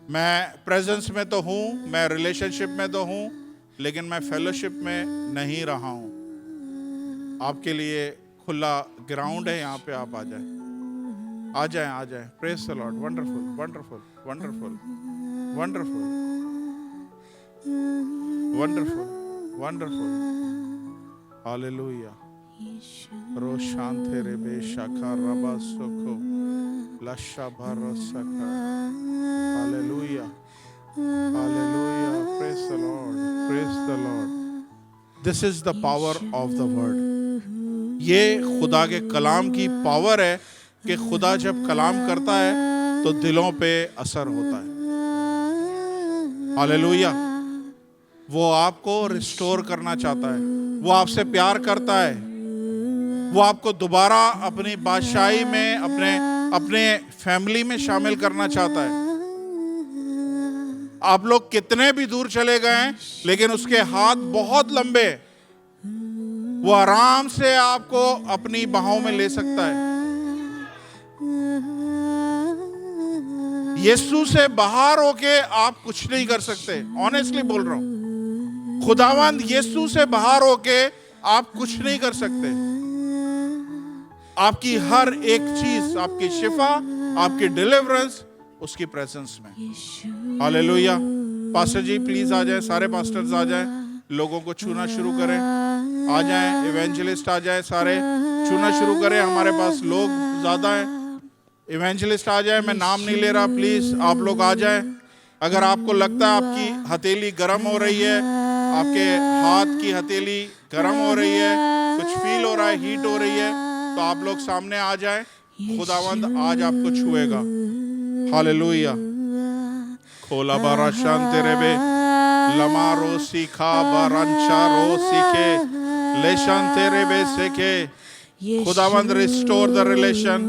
मैं प्रेजेंस में तो हूं, मैं रिलेशनशिप में तो हूं, लेकिन मैं फेलोशिप में नहीं रहा हूं, आपके लिए खुला ग्राउंड है, यहां पे आप आ जाएं, आ जाएं, आ जाएं। Praise the lord. Wonderful, wonderful, wonderful, wonderful, wonderful, wonderful. Hallelujah. रोशांते रेबे शाखा रबा सोखो लशा भरसका। Hallelujah, hallelujah. Praise the lord, praise the lord. This is the power of the word. ये खुदा के कलाम की पावर है कि खुदा जब कलाम करता है तो दिलों पे असर होता है। हालेलुया। वो आपको रिस्टोर करना चाहता है, वो आपसे प्यार करता है, वो आपको दोबारा अपनी बादशाही में, अपने फैमिली में शामिल करना चाहता है। आप लोग कितने भी दूर चले गए हैं, लेकिन उसके हाथ बहुत लंबे, वो आराम से आपको अपनी बाहों में ले सकता है। यीशु से बाहर होके आप कुछ नहीं कर सकते, ऑनेस्टली बोल रहा हूं। खुदावंद यीशु से बाहर होके आप कुछ नहीं कर सकते। आपकी हर एक चीज, आपकी शिफा, आपकी डिलीवरेंस उसकी प्रेजेंस में। हालेलुया। पास्टर जी प्लीज आ जाएं, सारे पास्टर्स आ जाएं, लोगों को छूना शुरू करें। आ जाएं, इवेंजलिस्ट आ जाएं, सारे छूना शुरू करें। हमारे पास लोग ज्यादा हैं, इवेंजलिस्ट आ जाएं। मैं नाम नहीं ले रहा, प्लीज आप लोग आ जाएं। अगर आपको लगता है आपकी हथेली गर्म हो रही है, आपके हाथ की हथेली गर्म हो रही है, कुछ फील हो रहा है, हीट हो रही है, तो आप लोग सामने आ जाएं। खुदावंद आज आपको छुएगा। हालेलुया। खोला बारा शांति रेबे लमा रोसी खा बारंचा रोसी के ले शांति रेबे से के। खुदावंद restore the relation,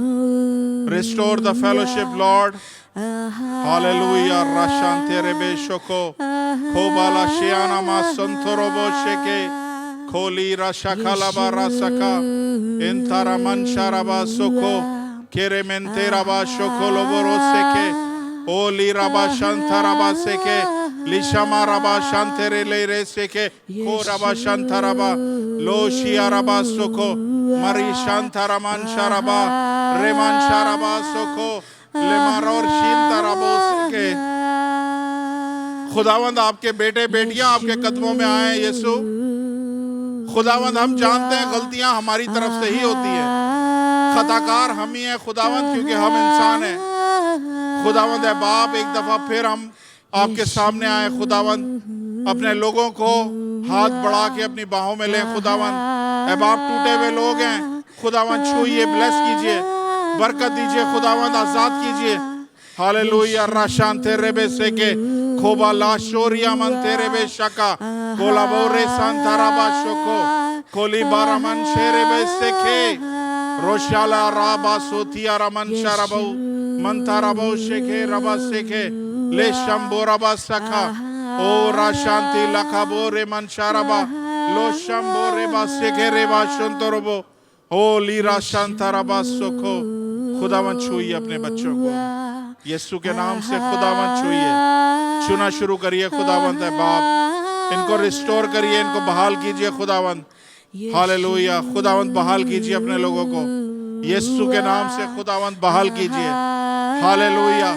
restore the fellowship lord. Hallelujah. राशांति रेबे शोको खोबाला शियाना मा संतोरोबो शेके खोली राशाखाला बारा सका इंतारा मंशाराबा सोको केरे मेंतेराबा शोको लोबोरो सेके ओली राबा शांताराबा सेके लिशामा राबा शांतेरे ले रे सेके को राबा शांताराबा लोशिया राबा सोको मरी शांतारा मंशाराबा रेमान शाराबा सोको लेमारोर शिंताराबो सेके। खुदावंद आपके बेटे बेटियां आपके कदमों में आए यीशु। खुदावंद हम जानते हैं गलतियां हमारी तरफ से ही होती है, खताकार हम ही हैं खुदावंद, क्योंकि हम इंसान हैं। खुदावंद है बाप, एक दफा फिर हम आपके सामने आए खुदावंद, अपने लोगों को हाथ बढ़ा के अपनी बाहों में लें खुदावंद। है बाप, टूटे हुए लोग हैं खुदावंद, छूइए, ब्लेस कीजिए, बरकत दीजिए खुदावंद, आजाद कीजिए। हालेलुया। राशांते रेबे सेके खोबा ला शोरिया मन तेरे बे शका कोला बोरे संतारा बा शोको कोली बारा मन शेरे बे सेके रोशाला राबा सोतिया रमन शराबो मंतारा बो शेके रबा सेके ले शंबो रबा सखा ओ राशांति लखाबो रे मन शराबा लो शंबो रे बा सेके रे बा शंतरबो ओ लीरा शांताराबा सोको। खुदावन छूइए अपने बच्चों को यीशु के नाम से, खुदावन छूइए, छूना शुरू करिए खुदावंत है बाप, इनको रिस्टोर करिए, इनको बहाल कीजिए खुदावंत। हालेलुया, खुदावंत बहाल कीजिए अपने लोगों को यीशु के नाम से, खुदावंत बहाल कीजिए। हालेलुया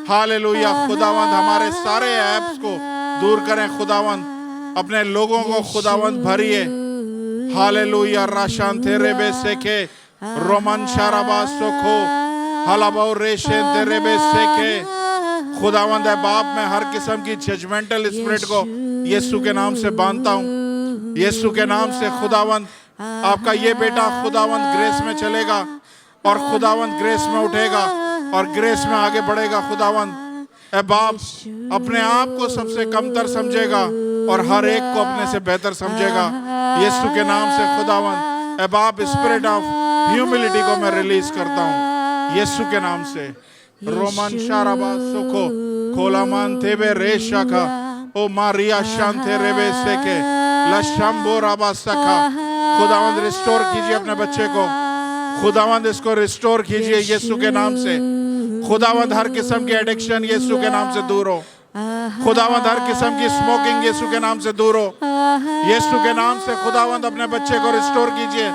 हालेलुया, खुदावंत हमारे सारे ऐप्स को दूर करें खुदावंत, अपने लोगों को खुदावंत भरिए। हालेलुया राशांते रेबे सेके रोमन शराबा सोखो हलाबो रेशें तेरेबे सेके। खुदावंद है बाप, मैं हर किस्म की जजमेंटल स्पिरिट को यीशु के नाम से बांधता हूँ, यीशु के नाम से। खुदावंद आपका ये बेटा खुदावंद ग्रेस में चलेगा और खुदावंद ग्रेस में उठेगा और ग्रेस में आगे बढ़ेगा। खुदावंद ए बाप अपने आप को सबसे कमतर समझेगा और हर एक को अपने से बेहतर समझेगा यीशु के नाम से। खुदावंद ए बाप स्पिरिट ऑफ ह्यूमिलिटी को मैं रिलीज करता हूँ यीशु के नाम से। रोमन शाराबा सुखो कोलामान तेबे रेशाखा ओ मारिया शांते रेबे सेके लशंबो राबा सखा। खुदावंद रिस्टोर कीजिए अपने बच्चे को, खुदावंद इसको रिस्टोर कीजिए यीशु के नाम से। खुदावंद हर किस्म की एडिक्शन यीशु के नाम से दूर हो, खुदावंद हर किस्म की स्मोकिंग यीशु के नाम से दूर हो, यीशु के नाम से। खुदावंद अपने बच्चे को रिस्टोर कीजिए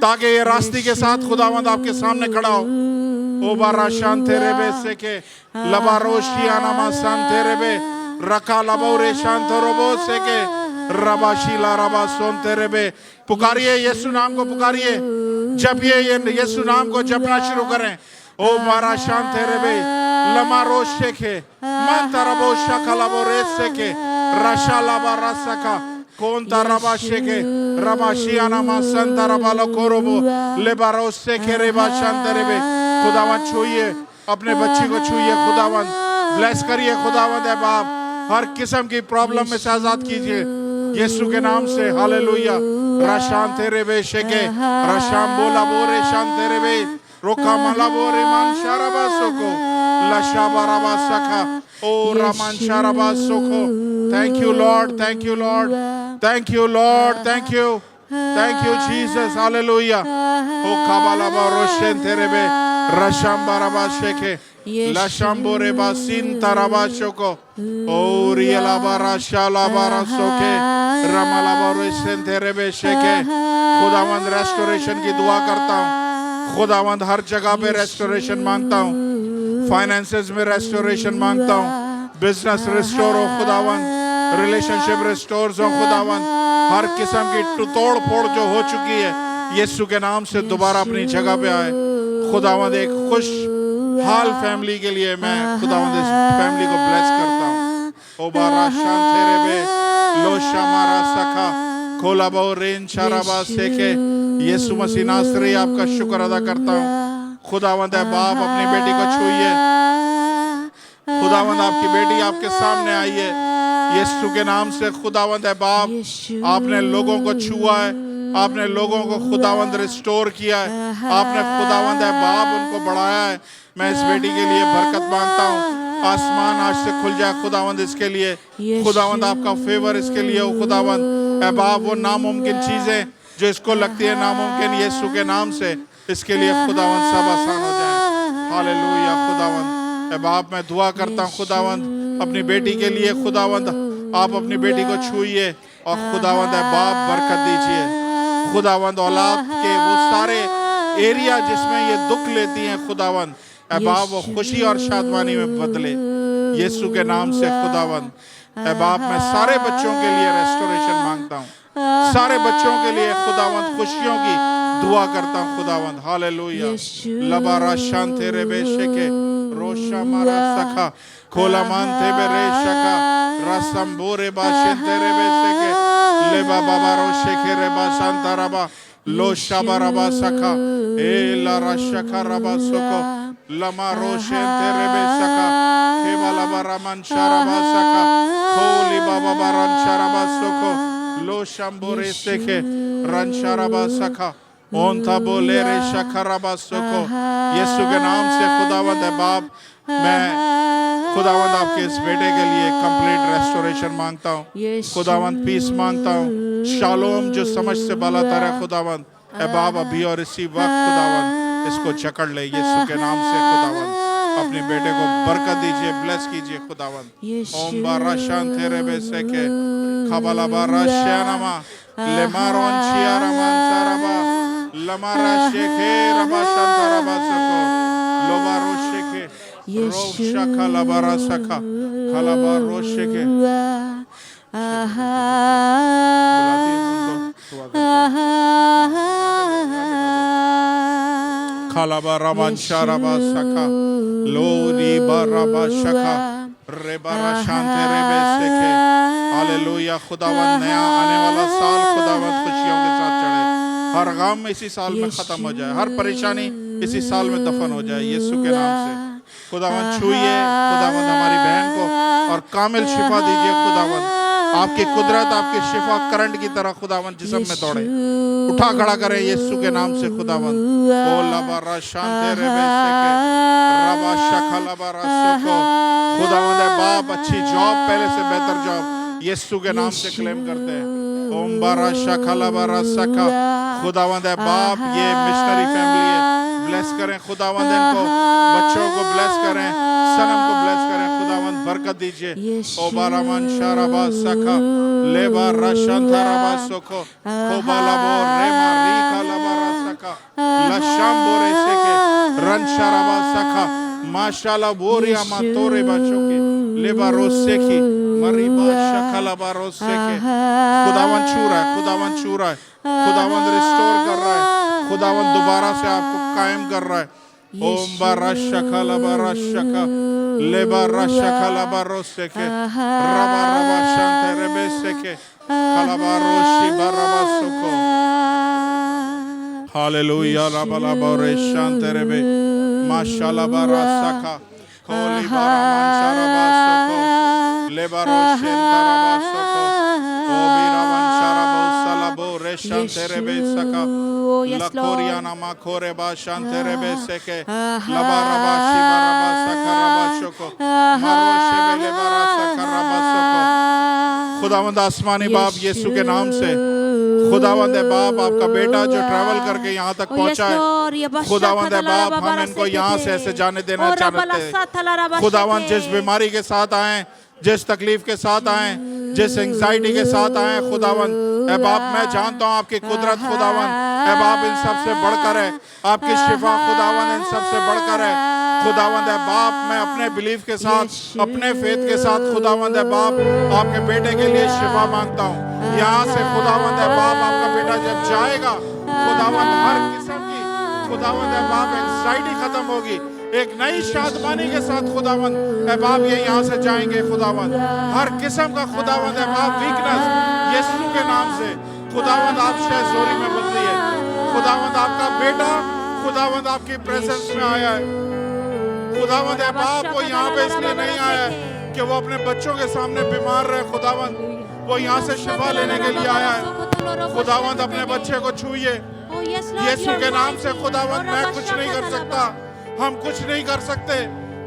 ताकि ये रास्ते के साथ खुदावंद आपके सामने खड़ा हो। ओ बारा शांते रेबे सेके लबारोशिया नामा शांते रेबे रखा लबोरे शांतो रोबो सेके रबाशीला रबा सोनते रेबे। पुकारिए यीशु नाम को, पुकारिए, जपिए यीशु नाम को जपना शुरू करें। ओ बारा शांते रेबे लमारो शेखे मंतरबो शकलबो रेसेके रशाला बारा सका कौन ताराबा शेखे रबाशियाना मा संतरबालो कोरोबो लेबारो सेके रेबा शांते रेबे। खुदावंद छूइए अपने बच्चे को, छूइए खुदावंद, ब्लेस करिए खुदावंद है बाप, हर किस्म की प्रॉब्लम में से आजाद कीजिए यीशु के नाम से। हालेलुया राशांते रेबे शेके रशाम बोला बोरे शांते रेबे रोका मला बोरे मान शाराबा सोको लशाबा रबा सखा ओ रामान शाराबा सोको। Thank you lord, thank you lord, thank you lord, thank you Jesus. Hallelujah ओ काबाला बा रोशन तेरेबे रशाम बाराबा शेके लशाम्बो रेबा सिन ताराबा शोको ओ रियला बारा शाला बारा सोके रमाला बा रोशन तेरेबे शेके। खुदावंद रेस्टोरेशन की दुआ करता हूँ, खुदावंद हर जगह पे रेस्टोरेशन मांगता हूँ, फाइनेंसेस में रेस्टोरेशन मांगता हूँ, बिजनेस रिस्टोर हो खुदावंद, रिलेशनशिप रिस्टोर हो खुदावंद, हर किस्म की तोड़ फोड़ जो हो चुकी है यीशु के नाम से दोबारा अपनी जगह पे आए। खुदावंद एक खुश हाल फैमिली के लिए मैं खुदावंद इस फैमिली को ब्लेस करता हूँ। ओ बारा शांते रेबे लो शमारा सखा खोला बो रेन शाराबा सेके। यीशु मसीह नासरी आपका शुक्र अदा करता हूँ। खुदावंद है बाप अपनी बेटी को छूइए, खुदावंद आपकी बेटी आपके सामने आई है यीशु के नाम से। खुदावंद है बाप आपने लोगों को छुआ है, आपने लोगों को खुदावंद रिस्टोर किया है, आपने खुदावंद है बाप उनको बढ़ाया है। मैं इस बेटी के लिए बरकत मांगता हूँ, आसमान आज से खुल जाए खुदावंद इसके लिए, खुदावंद आपका फेवर इसके लिए हो खुदावंद है बाप। वो नामुमकिन चीजें जो इसको लगती है नामुमकिन यीशु के नाम से इसके लिए खुदावंद सब आसान हो जाए। हालेलुया खुदावंद ए बाप मैं दुआ करता हूँ खुदावंद अपनी बेटी के लिए, खुदावंद आप अपनी बेटी को छूइए और खुदावंद है बाप बरकत दीजिए। खुदावंद औलाद के वो सारे एरिया जिसमें ये दुख लेती हैं खुदावंद ए बाप वो खुशी और शादमानी में बदले यीशु के नाम से। खुदावंद ए बाप मैं सारे बच्चों के लिए रेस्टोरेशन मांगता हूँ, सारे बच्चों के लिए खुदावंद खुशियों की दुआ करता हूँ खुदावंद। हालेलुया लबारा शांते रेबे शेके रोशा मारा सखा खोला मानते बेरे शका रसम बोरे बाशेंते रेबे शेके लेबा बाबा रो शेके रेबा शांता रबा लो shabaraba saka e la rashaka raba soko lama roshen terebe saka kebala baraman sharaba saka holy baba baran sharaba soko lo shambore seke ran sharaba saka onta bolere shakaraba soko यीशु के नाम से खुदावंद है बाप मैं खुदावंद आपके इस बेटे के लिए कंप्लीट रेस्टोरेशन मांगता हूँ खुदावंद पीस मांगता हूँ शालोम जो समझ से बालातर है खुदावंद ए बाप अभी और इसी वक्त खुदावंद इसको जकड़ ले यीशु के नाम से खुदावंद अपने बेटे को बरकत दीजिए ब्लेस कीजिए खुदावंद ओम बारा शांति रेबे सेके खबला बारा श्यानमा लेमारोन चियारा मानसाराबा लमारा शेखे रबा शांताराबा सको लोबारो शेखे रोशा खलाबारा सखा खलाबार रोशेखे खलाबारा मानशाराबा सखा लोरी बाराबा शखा रेबारा शांति रेबे सेखे हालेलुया खुदावंद नया आने वाला साल खुदावंद खुशियों के साथ चढ़े हर गम इसी साल में खत्म हो जाए हर परेशानी इसी साल में दफन हो जाए यीशु के नाम से खुदावंद छूइए खुदावंद हमारी बहन को और कामिल शिफा दीजिए खुदावंद आपकी कुदरत आपकी शिफा करंट की तरह खुदावंद जिस्म में दौड़े उठा खड़ा करें यीशु के नाम से खुदावंद ओ लबारा शांति रेबे सेके रबा शखा लबारा सको खुदावंद है बाप अच्छी जॉब पहले से बेहतर जॉब यीशु के नाम से क्लेम करते हैं ओम बारा शखा लबारा सखा खुदावंद है बाप ये मिशनरी फैमिली है ब्लेस करें खुदावंद इनको बच्चों को ब्लेस करें सनम को ब्लेस करें खुदावंद बरकत दीजिए ओ बारामान शाराबा सखा लेबा रशंथाराबा सोको खोबालाबो रेमा रीका लबारा सखा लशाम्बोरे सेके रन शाराबा सखा माशाला बोरिया मातोरे बचोके लेबा रोसेकी मरीबा शखलाबा रोसेके खुदावंद छू रहा है खुदावंद छू रहा है खुदावंद रिस्टोर कर रहा है खुदावंद दोबारा से आपको कायम कर रहा है ओम बाराशखला बाराशखा लेबा रशखला बारोसेके रबा रबा शांति रेबे सेके खलाबा रोशी बारबा सुको हालेलुया रबा लबा रे शांति रेबे माशाल्लाह बारासखा खोली बारा मानशारबा सुको लेबा रोशन तरबा सुको ओ बीरावन शारबो सलाबो रे शांति रेबे सका लकोरियाना माखोरे बा शांति रेबे सेके लबा रबा शिबा रबा सखा रबा शुको मारो शेबे लेबा सखा रबा सुको खुदावंद आसमानी बाप यीशु के नाम से खुदावंद है बाप आपका बेटा जो ट्रैवल करके यहाँ तक पहुँचा है खुदावंद है बाप हम इनको यहाँ से ऐसे जाने देना चाहते हैं खुदावंद जिस बीमारी के साथ आए जिस तकलीफ के साथ आए जिस एंजाइटी के साथ आए खुदावंद ऐ बाप मैं जानता हूँ आपकी कुदरत खुदावंद ऐ बाप इन सबसे बढ़कर है आपकी शिफा खुदावंद इन सबसे बढ़कर है खुदावंद है बाप मैं अपने बिलीफ के साथ अपने फेथ के साथ खुदावंद है बाप आपके बेटे के लिए शिफा मांगता हूँ यहाँ से खुदावंद है बाप आपका बेटा जब जाएगा खुदावंद हर किस्म की खुदावंद है बाप एंजाइटी खत्म होगी एक नई शादमानी के साथ खुदावंद है बाप ये यहाँ से जाएंगे खुदावंद हर किस्म का खुदावंद है बाप वीकनेस यीशु के नाम से खुदावंद आप शहज़ोरी में बदलिए खुदावंद आपका बेटा खुदावंद आपकी प्रेजेंस में आया है खुदावंद है बाप वो यहाँ पे इसलिए नहीं आया है कि वो अपने बच्चों के सामने बीमार रहे खुदावंद वो यहाँ से शिफा लेने के लिए आया है खुदावंद अपने बच्चे को छूइए यीशु के नाम से खुदावंद मैं कुछ नहीं कर सकता हम कुछ नहीं कर सकते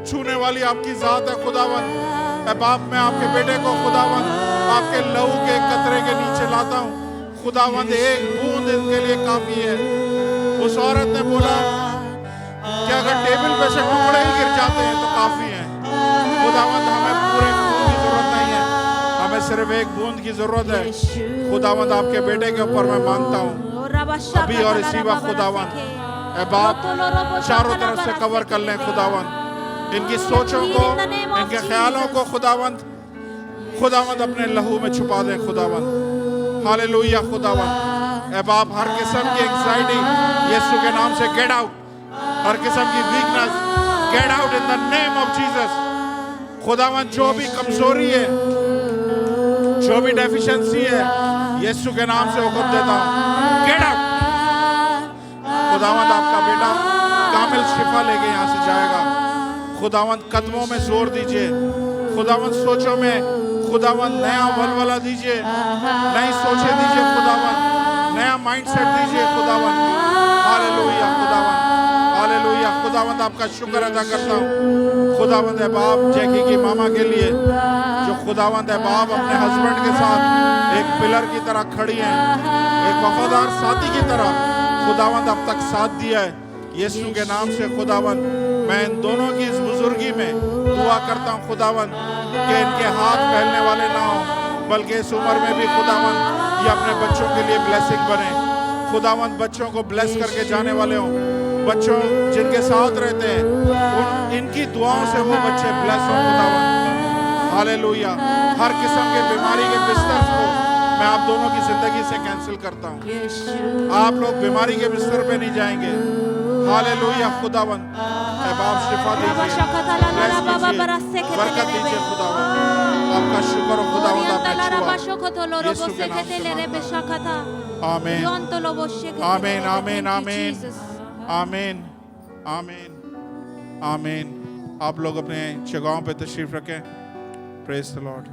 छूने वाली आपकी जात है खुदावंद ऐ बाप मैं आपके बेटे को खुदावंद आपके लहू के कतरे के नीचे लाता हूँ खुदावंद एक बूंद इनके लिए काफी है उस औरत ने बोला कि अगर टेबल पे से टुकड़े ही गिर जाते हैं तो काफी है खुदावंद हमें पूरे खून की जरूरत नहीं है हमें सिर्फ एक बूंद की जरूरत है खुदावंद आपके बेटे के ऊपर मैं मांगता हूँ अभी और इसी वक्त खुदावंद ऐ बाप चारों तरफ से कवर कर लें खुदावंद इनकी सोचों को इनके ख्यालों को खुदावंद अपने लहू में छुपा दें खुदावंद हालेलुया खुदावंद ऐ बाप हर किस्म की एंजाइटी यीशु के नाम से गेट आउट हर किस्म की weakness get out in the name of Jesus खुदावंद जो भी कमजोरी है जो भी डेफिशिएंसी है यीशु के नाम से हुक्म देता हूँ गेट आउट शिफा लेके यहाँ से जाएगा। खुदावंद कदमों में जोर दीजिए, खुदावंद सोचों में खुदावंद नया वलवला दीजिए, नई सोचें दीजिए खुदावंद, नया माइंडसेट दीजिए खुदावंद। हालेलुया खुदावंद, हालेलुया खुदावंद, आपका शुक्र अदा करता हूँ खुदावंद है बाप जैकी की मामा के लिए, जो खुदावंद है बाप अपने हस्बैंड के साथ एक पिलर की तरह खड़ी है, एक वफादार साथी की तरह खुदावंद अब तक साथ दिया है। यीशु के नाम से खुदावंद मैं इन दोनों की इस बुजुर्गी में दुआ करता हूँ खुदावंद कि इनके हाथ फैलने वाले ना हो, बल्कि इस उम्र में भी खुदावंद ये अपने बच्चों के लिए ब्लेसिंग बने। खुदावंद बच्चों को ब्लेस करके जाने वाले हों, बच्चों जिनके साथ रहते हैं इनकी दुआओं से वो बच्चे ब्लेस हों खुदावंद। हालेलुया। हर किस्म के बीमारी के बिस्तर को मैं आप दोनों की जिंदगी से कैंसिल करता हूँ। आप लोग बीमारी के बिस्तर पे नहीं जाएंगे। हालेलुया खुदावंद है बाप, शिफा दीजिए, बरकत दीजिए खुदावंद। आपका शुक्र हो खुदावंद, आपने छुआ यीशु के नाम से। आमीन आमीन आमीन आमीन आमीन आमीन आमीन। आप लोग अपने जगहों पे तशरीफ रखें। Praise the Lord.